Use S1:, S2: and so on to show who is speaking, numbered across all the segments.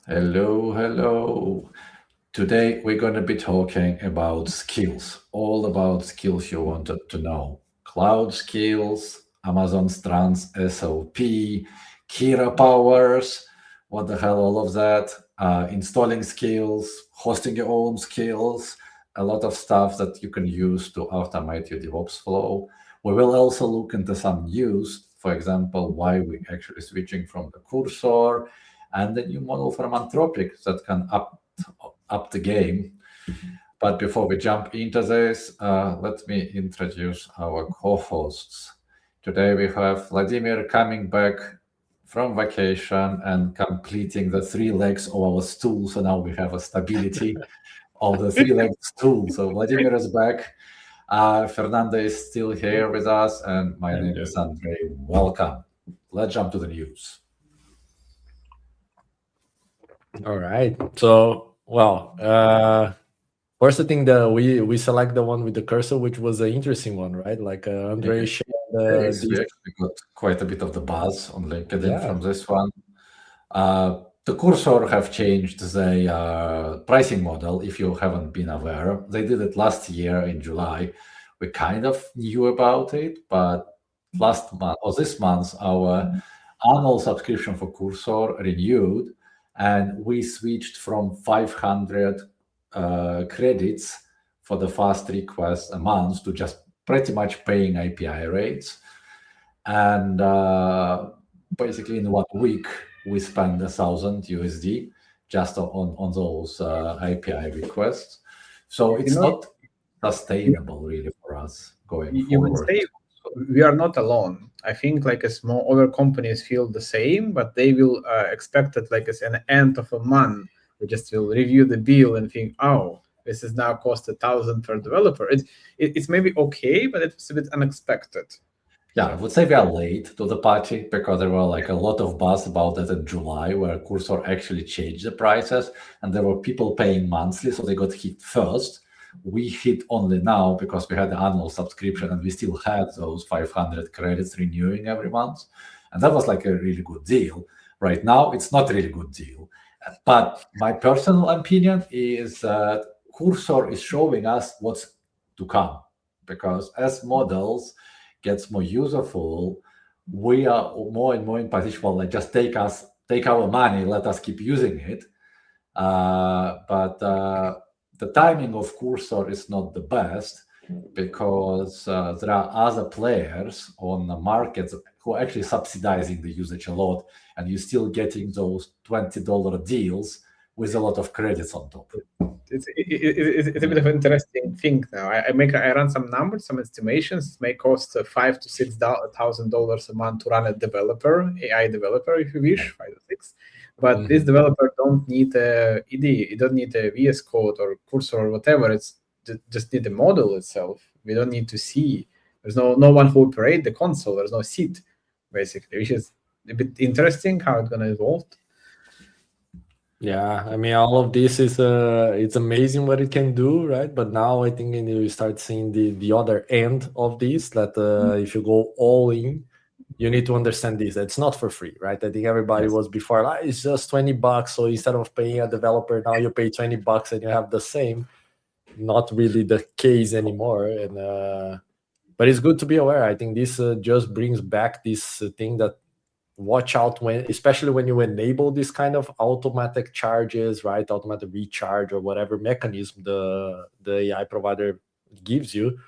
S1: Hello, hello. Today we're going to be talking about skills, all about skills you wanted to know. Cloud skills, Amazon Strands SOP, Kiro Powers, what the hell, all of that, installing skills, hosting your own skills, a lot of stuff that you can use to automate your DevOps flow. We will also look into some news, for example, why we're actually switching from the cursor and the new model from Anthropic that can up the game. But before we jump into this, let me introduce our co-hosts. Today we have Vladimir coming back from vacation and completing the three legs of our stool. So now we have a stability of the three legs stool. So Vladimir is back. Fernando is still here with us, and my name is Andrei. Welcome. Let's jump to the news.
S2: All right. So, first I think that we select the one with the cursor, which was an interesting one, right? Like Andre shared.
S1: Yes, we actually got quite a bit of the buzz on LinkedIn from this one. The cursor have changed the pricing model. If you haven't been aware, they did it last year in July. We kind of knew about it, but last month or this month, our annual subscription for Cursor renewed, and we switched from 500 credits for the fast request a month to just pretty much paying API rates. And basically in 1 week, we spend $1,000 just on those API requests. So it's not sustainable really for us going
S3: You would
S1: forward.
S3: say we are not alone. I think like a small other companies feel the same, but they will expect it like as an end of a month. They just will review the bill and think, oh, this is now cost $1,000 per developer. It's maybe okay, but it's a bit unexpected.
S1: Yeah, I would say we are late to the party because there were like a lot of buzz about that in July, where Cursor actually changed the prices, and there were people paying monthly, so they got hit first. We hit only now because we had the annual subscription, and we still had those 500 credits renewing every month, and that was like a really good deal. Right now, it's not a really good deal, but my personal opinion is that Cursor is showing us what's to come, because as models gets more useful, we are more and more in position, well, like just take our money, let us keep using it. But the timing of Cursor is not the best, because there are other players on the market who are actually subsidizing the usage a lot, and you're still getting those $20 deals with a lot of credits on top.
S3: It's a bit of an interesting thing now. I run some numbers, some estimations. It may cost $5,000 to $6,000 a month to run a developer, AI developer, if you wish, 5 or 6. But this developer don't need a ED, it don't need a VS Code or Cursor or whatever. It's just need the model itself. We don't need to see. There's no one who operate the console. There's no seat, basically, which is a bit interesting how it's gonna evolve.
S2: Yeah, I mean, all of this is it's amazing what it can do, right? But now I think you start seeing the other end of this, that if you go all in, you need to understand this. It's not for free, right? I think everybody was before, like, it's just $20. So instead of paying a developer, now you pay $20 and you have the same. Not really the case anymore. And but it's good to be aware. I think this just brings back this thing that watch out when, especially when you enable this kind of automatic charges, right? Automatic recharge or whatever mechanism the AI provider gives you,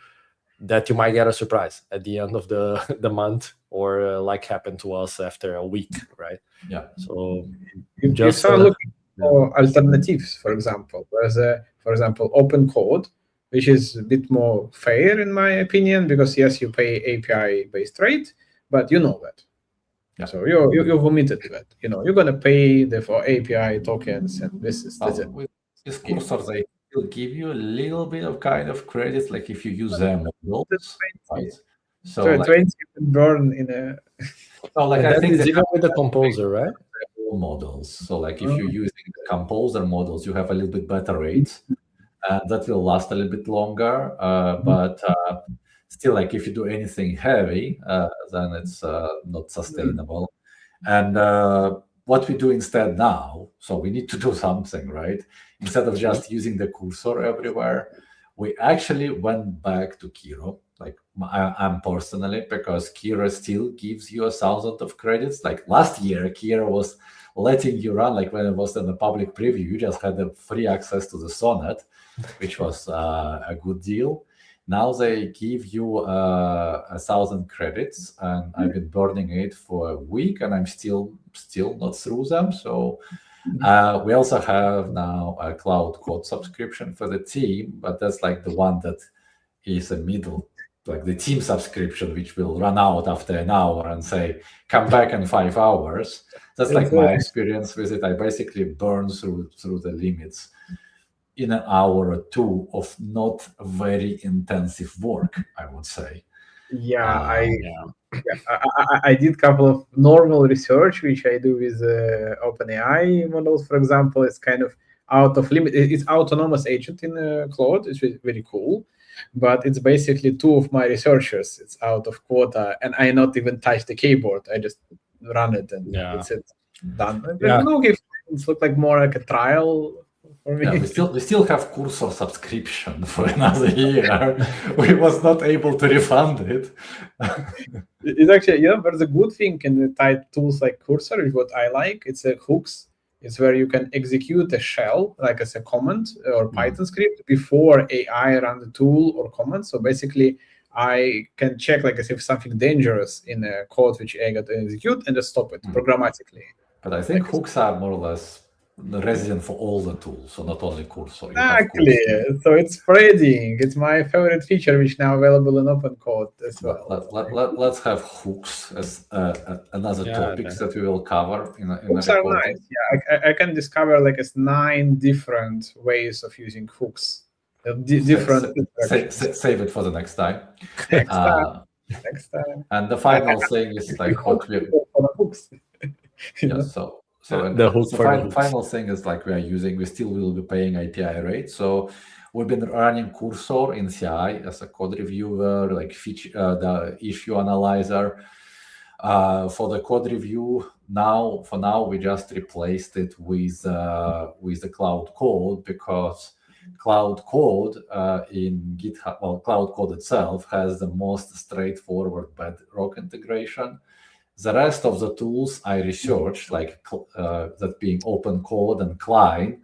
S2: that you might get a surprise at the end of the month, or like happened to us after a week, right?
S1: Yeah.
S2: So
S3: you start looking for alternatives, for example. There's for example, Open Code, which is a bit more fair in my opinion, because yes, you pay API-based rate, but you know that. Yeah. So you're committed to that. You're gonna pay for API tokens, and this is it.
S1: With this Cursor, they will give you a little bit of kind of credit, like if you use their models, right?
S3: So like, 20 you can burn in a.
S2: So like I think even with the Composer, right?
S1: Models. So like if you're using the Composer models, you have a little bit better rates, and that will last a little bit longer. But still, like if you do anything heavy, then it's not sustainable. And what we do instead now, so we need to do something, right? Instead of just using the cursor everywhere, we actually went back to Kiro, like I'm personally, because Kiro still gives you 1,000 of credits. Like last year, Kiro was letting you run, like when it was in the public preview, you just had the free access to the Sonnet, which was a good deal. Now they give you 1,000 credits, and I've been burning it for a week, and I'm still not through them. So we also have now a Claude Code subscription for the team, but that's like the one that is a middle, like the team subscription, which will run out after an hour and say, come back in 5 hours. That's like my experience with it. I basically burn through the limits in an hour or two of not very intensive work, I would say.
S3: I did a couple of normal research, which I do with OpenAI models, for example. It's kind of out of limit. It's autonomous agent in Claude. It's very cool, but it's basically 2 of my researchers. It's out of quota, and I not even touch the keyboard. I just run it, and it's done. It's look like more like a trial.
S1: Yeah, we still have cursor subscription for another year. We was not able to refund it.
S3: It's actually, there's a good thing in the type tools like cursor is what I like. It's a hooks. It's where you can execute a shell, like as a command or Python script before AI run the tool or command. So basically, I can check like as if something dangerous in a code which I got to execute and just stop it programmatically.
S1: But I think hooks are more or less the resident for all the tools, so not only cursor.
S3: Exactly. So it's spreading. It's my favorite feature, which now available in Open Code as well.
S1: Let's have hooks as another topic that we will cover in
S3: hooks are nice. Yeah, I can discover like 9 different ways of using hooks. Different.
S1: Save it for the next time.
S3: Next time.
S1: And the final thing is like what we. So the final thing is like we still will be paying API rates. So we've been running Cursor in CI as a code reviewer, like the issue analyzer. For the code review, for now, we just replaced it with the Claude Code, because Claude Code in GitHub, well, Claude Code itself has the most straightforward Bedrock integration. The rest of the tools I researched, like that being Open Code and Klein,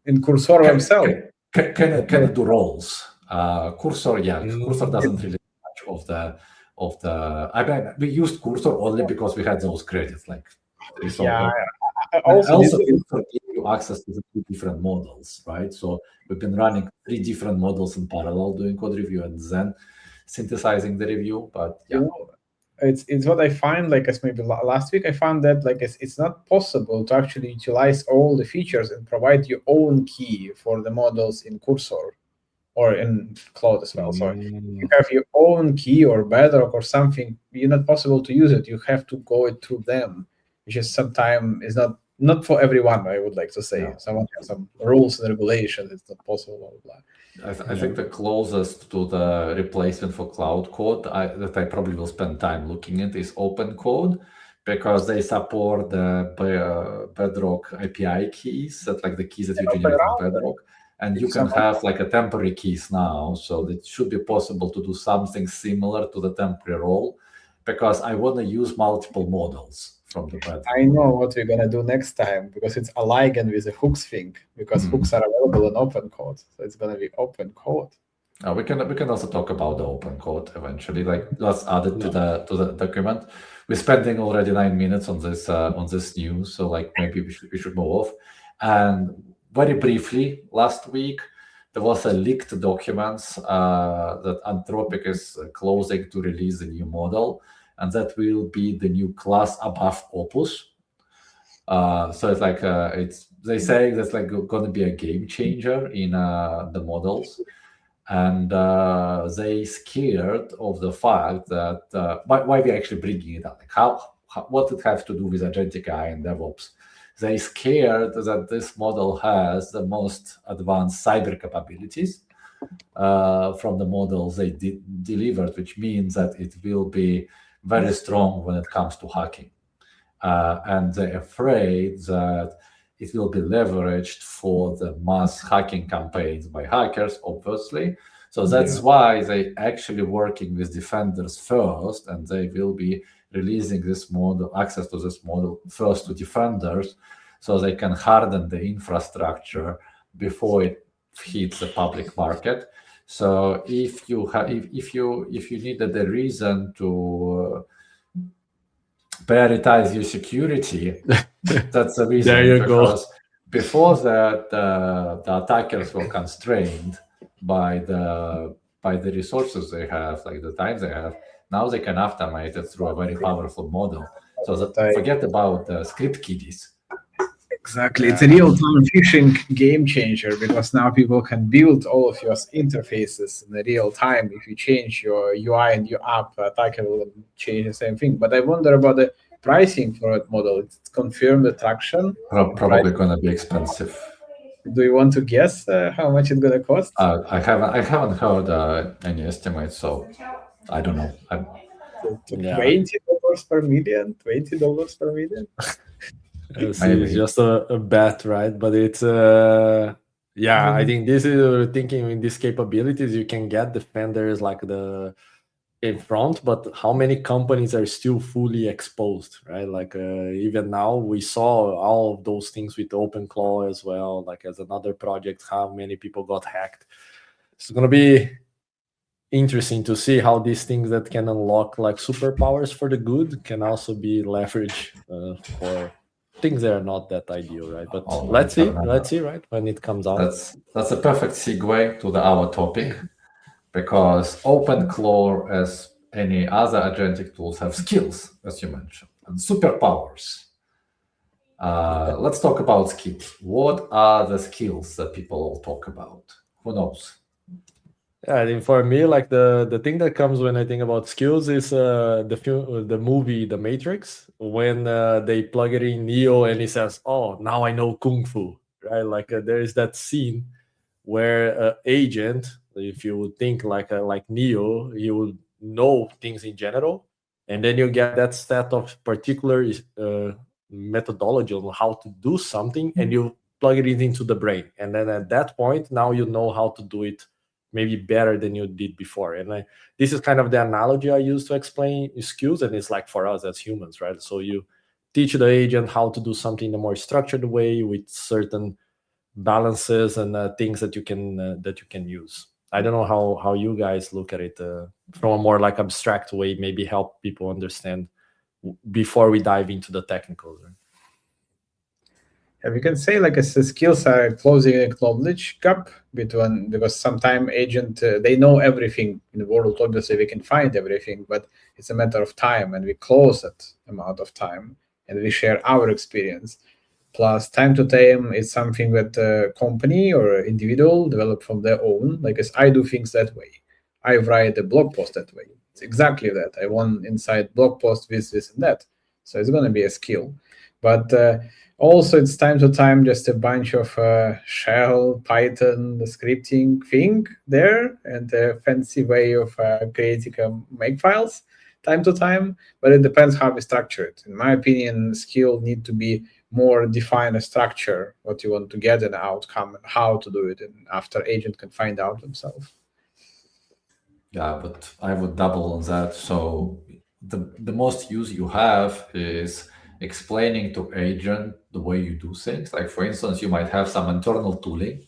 S3: in Cursor themselves
S1: can do roles. Cursor doesn't really do much of the. I mean, we used Cursor only because we had those credits. Like, also Cursor gave you access to the 2 different models, right? So we've been running 3 different models in parallel, doing code review and then synthesizing the review. But
S3: it's what I find, like as maybe last week I found that like it's not possible to actually utilize all the features and provide your own key for the models in Cursor or in Claude as well. So you have your own key or Bedrock or something, you're not possible to use it. You have to go it through them, which is sometimes is not for everyone, I would like to say. Someone has some rules and regulations, it's not possible, blah, blah, blah.
S1: I think the closest to the replacement for Claude Code that I probably will spend time looking at is Open Code, because they support the Bedrock API keys, that like the keys that you generate from Bedrock, and you can have like a temporary keys now, so it should be possible to do something similar to the temporary role, because I want to use multiple models from the Bedrock.
S3: I know what we're gonna do next time, because it's aligned with the hooks thing, because hooks are available in Open Code, so it's gonna be Open Code.
S1: We can also talk about the Open Code eventually. Like, let's add it to the document. We're spending already 9 minutes on this news, so like maybe we should move off. And very briefly, last week there was a leaked documents that Anthropic is closing to release a new model, and that will be the new class above Opus. So it's like they say that's like going to be a game changer in the models, and they scared of the fact that why we're actually bringing it up, like what it has to do with agentic AI and DevOps. They scared that this model has the most advanced cyber capabilities from the models they delivered, which means that it will be very strong when it comes to hacking. and they're afraid that it will be leveraged for the mass hacking campaigns by hackers, obviously. So that's why they actually working with defenders first, and they will be releasing this model, access to this model first to defenders, so they can harden the infrastructure before it hits the public market. So if you needed a reason to prioritize your security, that's the reason.
S2: There you go.
S1: Before that, the attackers were constrained by the resources they have, like the time they have. Now they can automate it through a very powerful model. So forget about the script kiddies.
S3: Exactly. It's a real-time phishing game changer, because now people can build all of your interfaces in the real time. If you change your UI and your app, attacker will change the same thing. But I wonder about the pricing for that model. It's confirmed attraction.
S1: Probably going to be expensive.
S3: Do you want to guess how much it's going to cost?
S1: I haven't heard any estimates, so I don't know.
S3: $20 per million. $20 per million.
S2: It's just a bet, right? But it's I think this is thinking in these capabilities, you can get defenders like in front, but how many companies are still fully exposed, right? Like even now we saw all of those things with OpenClaw as well, like as another project, how many people got hacked. It's going to be interesting to see how these things that can unlock like superpowers for the good can also be leveraged for things that are not that ideal, right? But let's see, right, when it comes out.
S1: That's a perfect segue to our topic, because OpenClaw, as any other agentic tools, have skills, as you mentioned, and superpowers. Let's talk about skills. What are the skills that people all talk about? Who knows?
S2: Yeah, I think for me, like the thing that comes when I think about skills is the movie The Matrix, when they plug it in Neo and he says, "Oh, now I know Kung Fu," right? Like there is that scene where agent, if you would think like Neo, he would know things in general, and then you get that set of particular methodology on how to do something, and you plug it into the brain, and then at that point, now you know how to do it maybe better than you did before. And this is kind of the analogy I use to explain skills, and it's like for us as humans, right? So you teach the agent how to do something in a more structured way with certain balances and things that you can use. I don't know how you guys look at it from a more like abstract way, maybe help people understand before we dive into the technical.
S3: We can say like skills are closing a knowledge gap between, because sometimes agent they know everything in the world. Obviously, we can find everything, but it's a matter of time, and we close that amount of time, and we share our experience. Plus, time to time is something that a company or individual develop from their own. Like as I do things that way, I write a blog post that way. It's exactly that. I want inside blog post this and that. So it's going to be a skill, but also, it's time to time just a bunch of shell, Python, the scripting thing there, and a fancy way of creating make files time to time. But it depends how we structure it. In my opinion, skill need to be more define a structure, what you want to get an outcome, and how to do it, and after agent can find out themselves.
S1: Yeah, but I would double on that. So the most use you have is explaining to agent the way you do things. Like for instance, you might have some internal tooling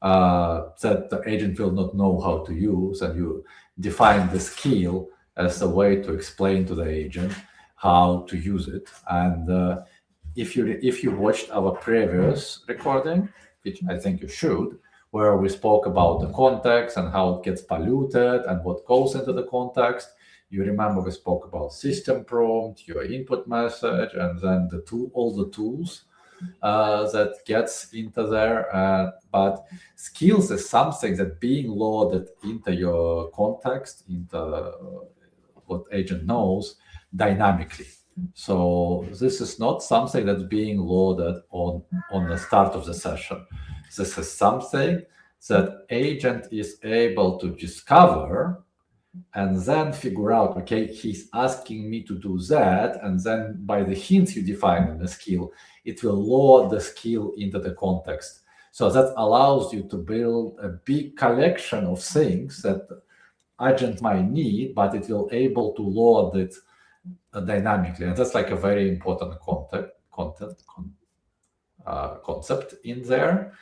S1: that the agent will not know how to use, and you define the skill as a way to explain to the agent how to use it. And if you watched our previous recording, which I think you should, where we spoke about the context and how it gets polluted and what goes into the context, you remember we spoke about system prompt, your input message, and then all the tools that gets into there. But skills is something that being loaded into your context, into what agent knows dynamically. So this is not something that's being loaded on the start of the session. This is something that agent is able to discover and then figure out, okay, he's asking me to do that, and then by the hints you define in the skill, it will load the skill into the context. So that allows you to build a big collection of things that agent might need, but it will able to load it dynamically, and that's like a very important concept in there.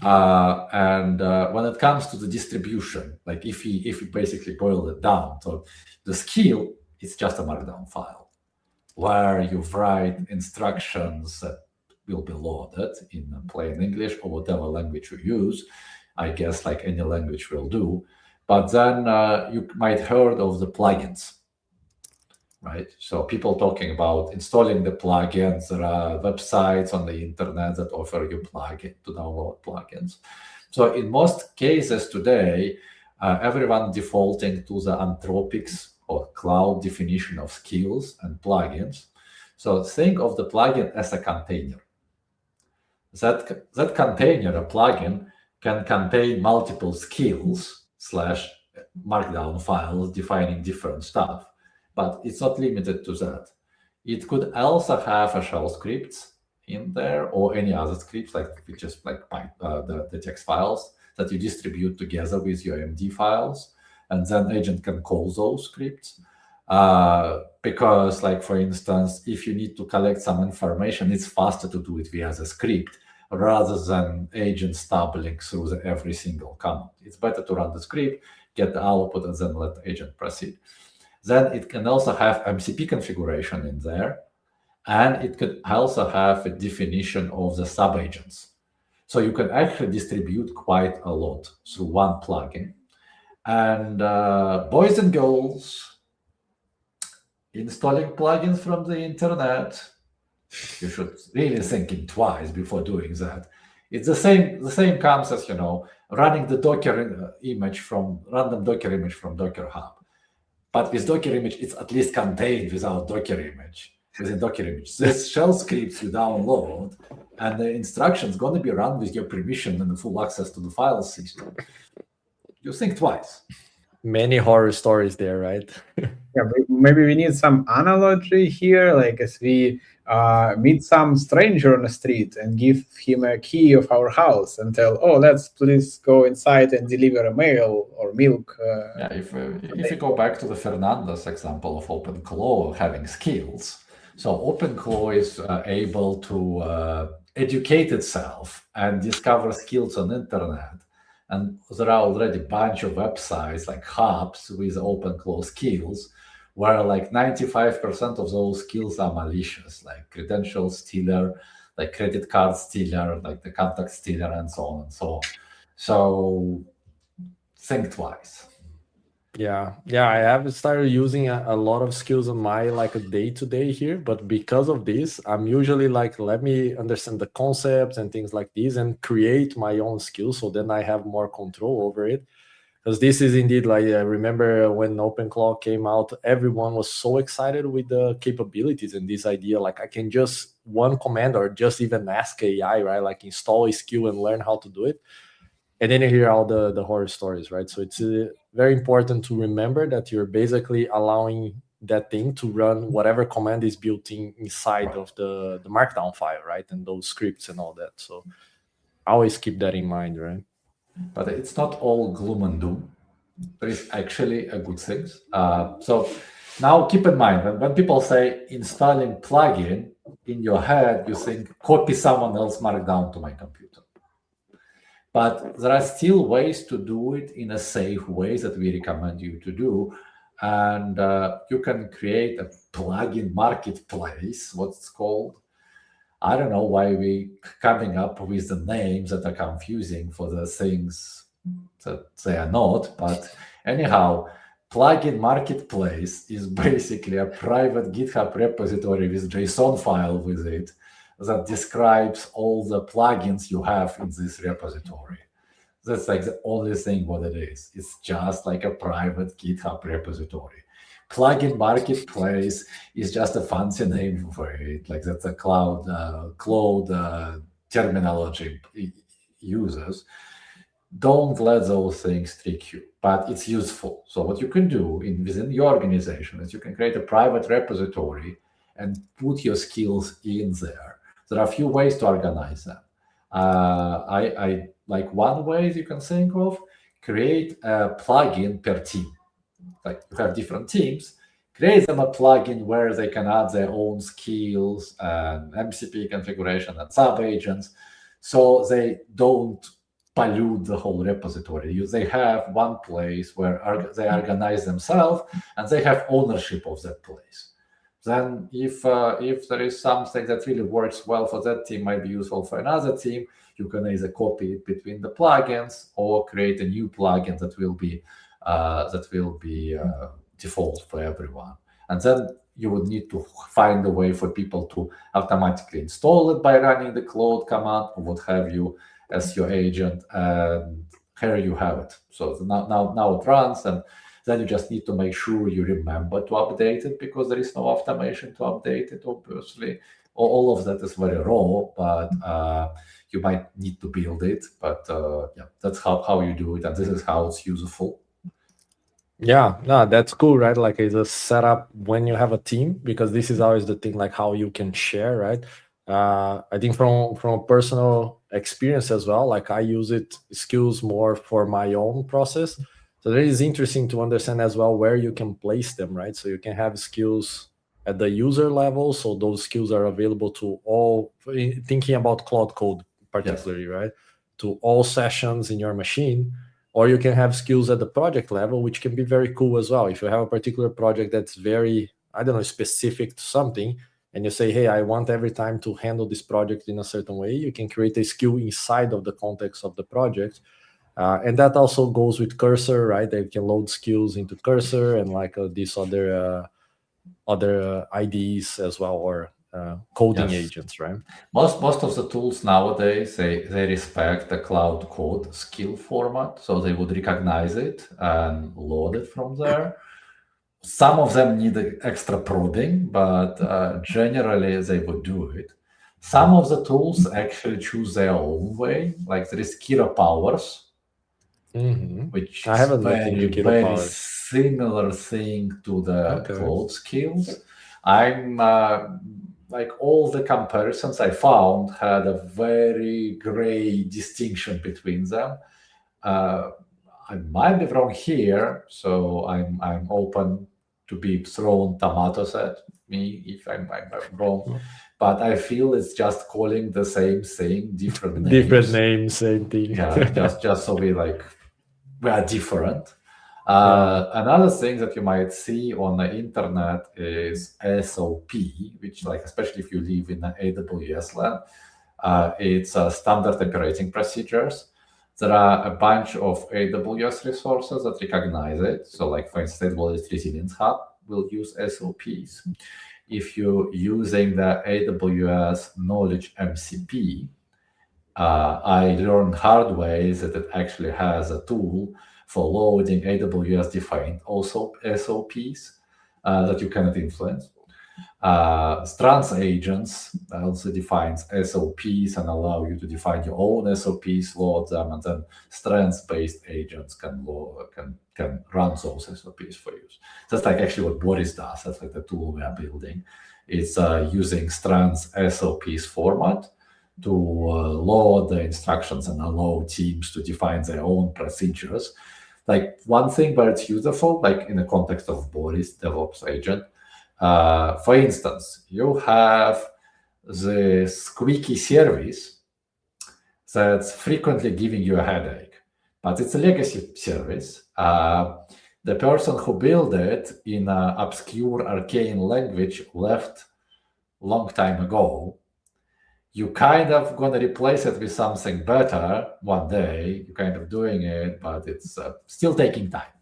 S1: And when it comes to the distribution, like if we basically boil it down, so the skill is just a markdown file where you write instructions that will be loaded in plain English or whatever language you use. I guess like any language will do. But then you might heard of the plugins, right? So people talking about installing the plugins. There are websites on the internet that offer you plugin to download plugins. So in most cases today, everyone defaulting to the Anthropic's or cloud definition of skills and plugins. So think of the plugin as a container. That container, a plugin, can contain multiple skills / markdown files defining different stuff. But it's not limited to that. It could also have a shell scripts in there or any other scripts, like just like the text files that you distribute together with your MD files, and then agent can call those scripts. Because, like for instance, if you need to collect some information, it's faster to do it via the script rather than agent stumbling through every single command. It's better to run the script, get the output, and then let the agent proceed. Then it can also have MCP configuration in there, and it could also have a definition of the subagents. So you can actually distribute quite a lot through one plugin. And boys and girls, installing plugins from the internet, you should really think twice before doing that. It's the same comes as, running the Docker image from random Docker image from Docker Hub. But with Docker image, it's at least contained without Docker image. Within Docker image, this shell scripts you download, and the instructions going to be run with your permission and the full access to the file system. You think twice.
S2: Many horror stories there, right?
S3: Yeah, maybe we need some analogy here, like as we meet some stranger on the street and give him a key of our house and tell, oh, let's please go inside and deliver a mail or milk.
S1: If you go back to the Fernandes example of OpenClaw having skills, so OpenClaw is able to educate itself and discover skills on the internet. And there are already a bunch of websites like hubs with OpenClaw skills, where like 95% of those skills are malicious, like credential stealer, like credit card stealer, like the contact stealer, and so on and so on. So think twice.
S2: Yeah, I have started using a lot of skills on my day-to-day here, but because of this, I'm usually like, let me understand the concepts and things like this and create my own skills, so then I have more control over it. Because this is indeed like, I remember when OpenClaw came out, everyone was so excited with the capabilities and this idea, like I can just one command or just even ask AI, right? Like install a skill and learn how to do it. And then you hear all the horror stories, right? So it's very important to remember that you're basically allowing that thing to run whatever command is built inside of the markdown file, right? And those scripts and all that. So always keep that in mind, right?
S1: But it's not all gloom and doom. There is actually a good things. So now keep in mind, when people say installing plugin, in your head, you think copy someone else's markdown to my computer. But there are still ways to do it in a safe way that we recommend you to do. And you can create a plugin marketplace, what's called. I don't know why we coming up with the names that are confusing for the things that they are not. But anyhow, plugin marketplace is basically a private GitHub repository with JSON file with it that describes all the plugins you have in this repository. That's like the only thing what it is. It's just like a private GitHub repository. Plugin marketplace is just a fancy name for it. Like that's a Claude terminology uses. don't let those things trick you, but it's useful. So what you can do within your organization is you can create a private repository and put your skills in there. There are a few ways to organize them. I like one way you can think of, create a plugin per team. Like you have different teams, create them a plugin where they can add their own skills and MCP configuration and sub-agents, so they don't pollute the whole repository. They have one place where they organize themselves and they have ownership of that place. Then if there is something that really works well for that team, might be useful for another team, you can either copy it between the plugins or create a new plugin that will be default for everyone. And then you would need to find a way for people to automatically install it by running the Claude command or what have you as your agent, and here you have it. So now it runs, and then you just need to make sure you remember to update it, because there is no automation to update it, obviously. All of that is very raw, but you might need to build it. But yeah, that's how you do it, and this is how it's useful.
S2: Yeah, no, that's cool, right? Like it's a setup when you have a team, because this is always the thing, like how you can share, right? I think from a personal experience as well, like I use skills more for my own process. So it is interesting to understand as well where you can place them, right? So you can have skills at the user level, so those skills are available to all, thinking about Claude Code particularly, yes, right? To all sessions in your machine. Or you can have skills at the project level, which can be very cool as well. If you have a particular project that's very, I don't know, specific to something, and you say, hey, I want every time to handle this project in a certain way, you can create a skill inside of the context of the project. And that also goes with Cursor, right? They can load skills into Cursor and like these other IDEs as well, or coding, yes, agents, right?
S1: Most of the tools nowadays, they respect the Claude Code skill format, so they would recognize it and load it from there. Some of them need extra prodding, but generally they would do it. Some of the tools actually choose their own way. Like there is Kiro Powers, which
S2: I haven't
S1: is very similar thing to the Claude skills. I'm like all the comparisons I found had a very gray distinction between them. I might be wrong here, so I'm open to be thrown tomatoes at me if I'm wrong. But I feel it's just calling the same thing, different names.
S2: Different names, same thing.
S1: Yeah, just so we are different. Another thing that you might see on the internet is SOP, which, like, especially if you live in the AWS land, it's standard operating procedures. There are a bunch of AWS resources that recognize it. So, like, for instance, Wallet Resilience Hub will use SOPs. If you're using the AWS Knowledge MCP, I learned hard way that it actually has a tool for loading AWS-defined also SOPs that you cannot influence. Strands agents also defines SOPs and allow you to define your own SOPs, load them, and then Strands-based agents can run those SOPs for you. That's like actually what Boris does. That's like the tool we are building. It's using Strands SOPs format to load the instructions and allow teams to define their own procedures. Like one thing where it's useful, like in the context of Boris DevOps agent, for instance, you have the squeaky service that's frequently giving you a headache, but it's a legacy service. The person who built it in an obscure arcane language left long time ago. You kind of going to replace it with something better one day. You're kind of doing it, but it's still taking time.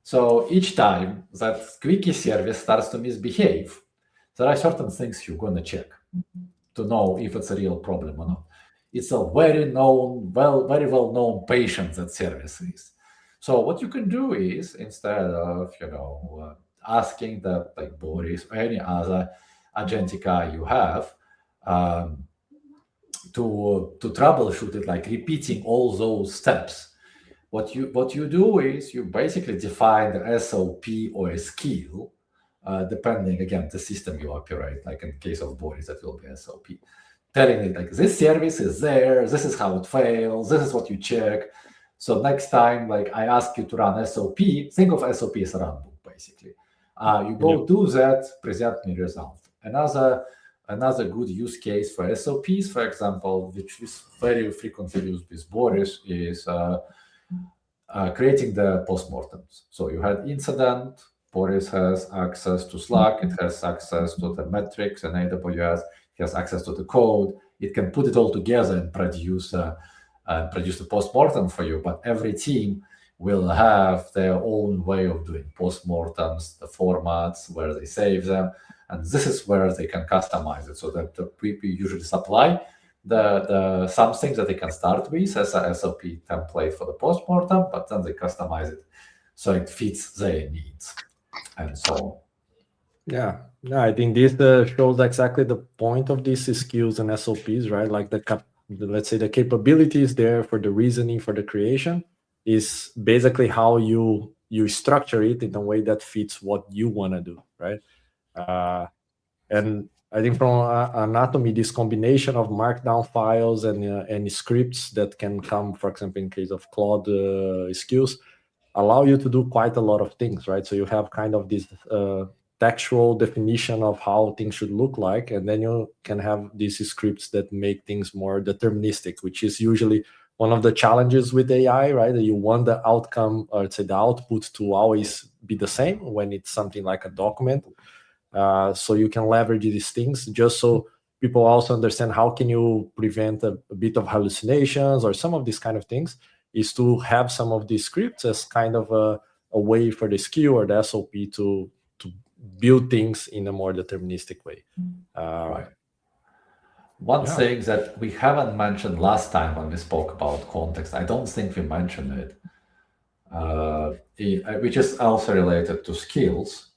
S1: So each time that squeaky service starts to misbehave, there are certain things you're going to check to know if it's a real problem or not. It's a very well known patient that service is. So what you can do is, instead of asking the like Boris or any other agentic AI you have, to troubleshoot it, like repeating all those steps, what you do is you basically define the SOP or a skill, depending again the system you operate. Like in the case of Boris, that will be SOP, telling it like this service is there, this is how it fails, this is what you check. So next time, like I ask you to run SOP, think of SOP as a runbook, basically. You go do that, present me result. Another good use case for SOPs, for example, which is very frequently used with Boris, is creating the postmortems. So you had incident, Boris has access to Slack, it has access to the metrics and AWS, it has access to the code. It can put it all together and produce a postmortem for you, but every team will have their own way of doing postmortems, the formats where they save them, and this is where they can customize it. So that we usually supply the some things that they can start with as a SOP template for the postmortem, but then they customize it so it fits their needs and so on.
S2: Yeah, I think this shows exactly the point of these skills and SOPs, right? Like let's say the capabilities there for the reasoning, for the creation, is basically how you structure it in a way that fits what you want to do, right? And I think from anatomy, this combination of markdown files and scripts that can come, for example, in case of Claude skills, allow you to do quite a lot of things, right? So you have kind of this textual definition of how things should look like, and then you can have these scripts that make things more deterministic, which is usually one of the challenges with AI, right? That you want the outcome, or say the output, to always be the same when it's something like a document. So you can leverage these things just so people also understand how can you prevent a bit of hallucinations or some of these kind of things, is to have some of these scripts as kind of a way for the skill or the SOP to build things in a more deterministic way.
S1: Right. One thing that we haven't mentioned last time when we spoke about context, I don't think we mentioned it, which is also related to skills.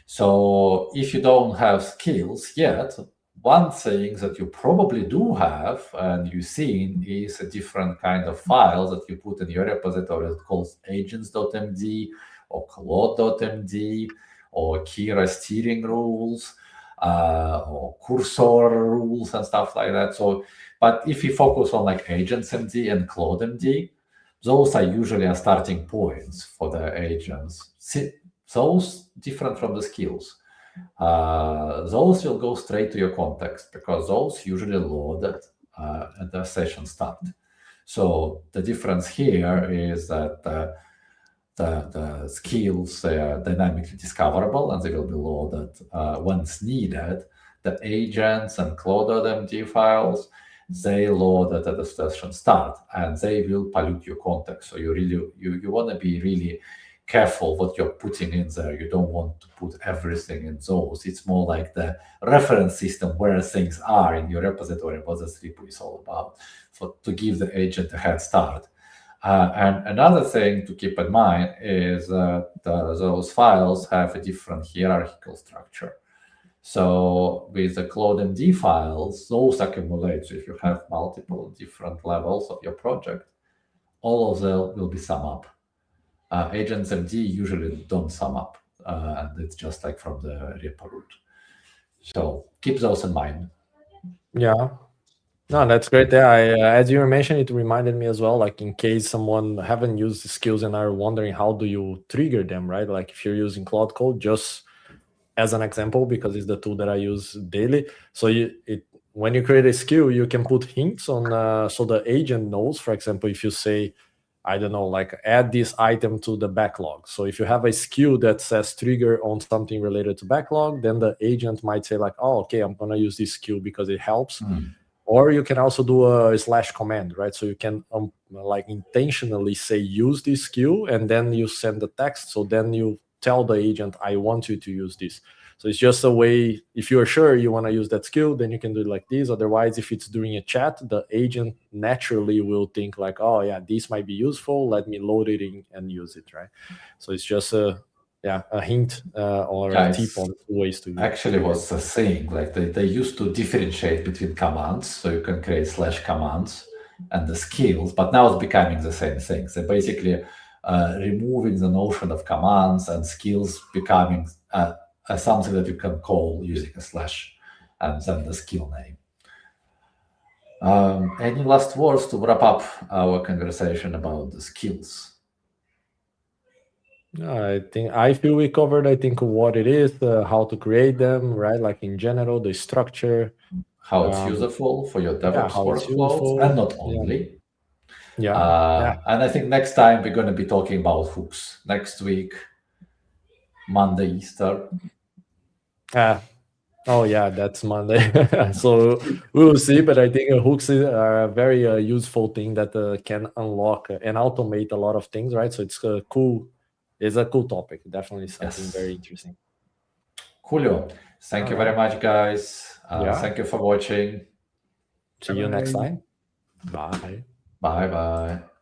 S1: So if you don't have skills yet, one thing that you probably do have and you've seen is a different kind of file that you put in your repository that calls agents.md or Claude.md or Kira steering rules or cursor rules and stuff like that. So, but if you focus on like agents.md and Claude.md, those are usually starting points for the agents. Those different from the skills. Those will go straight to your context because those usually load at the session start. So the difference here is that the skills are dynamically discoverable and they will be loaded once needed. The agents and Claude.md files, they load at the session start and they will pollute your context. So you want to be really careful what you're putting in there. You don't want to put everything in those. It's more like the reference system where things are in your repository, what the repo is all about, to give the agent a head start. And another thing to keep in mind is that those files have a different hierarchical structure. So with the Claude.md files, those accumulate. So if you have multiple different levels of your project, all of them will be sum up. Agents.md usually don't sum up, and it's just like from the repo root. So keep those in mind.
S2: Yeah. No, that's great. Yeah, as you mentioned, it reminded me as well, like in case someone haven't used the skills and are wondering how do you trigger them, right? Like if you're using Claude Code, just as an example, because it's the tool that I use daily. So when you create a skill, you can put hints on, so the agent knows, for example, if you say, I don't know, like add this item to the backlog. So if you have a skill that says trigger on something related to backlog, then the agent might say like, oh, okay, I'm going to use this skill because it helps. Or you can also do a / command, right? So you can like intentionally say use this skill and then you send the text. So then you tell the agent, I want you to use this. So it's just a way, if you're sure you want to use that skill, then you can do it like this. Otherwise, if it's during a chat, the agent naturally will think like, oh yeah, this might be useful. Let me load it in and use it, right? So it's just a hint or
S1: Yeah,
S2: a tip on ways to use.
S1: Actually was a thing, like they used to differentiate between commands, so you can create / commands and the skills, but now it's becoming the same thing. So basically removing the notion of commands and skills becoming something that you can call using a / and then the skill name. Any last words to wrap up our conversation about the skills?
S2: I feel we covered, what it is, how to create them, right? Like in general, the structure,
S1: how it's useful for your DevOps workflows, and not only. And I think next time we're going to be talking about hooks. Next week, Monday, Easter.
S2: Oh yeah, that's Monday. So we will see, but I think hooks are a very useful thing that can unlock and automate a lot of things, right? So it's cool. It's a cool topic. Definitely something very interesting.
S1: Coolio. Thank you very much, guys. Thank you for watching.
S2: See you next time. Bye.
S1: Bye-bye.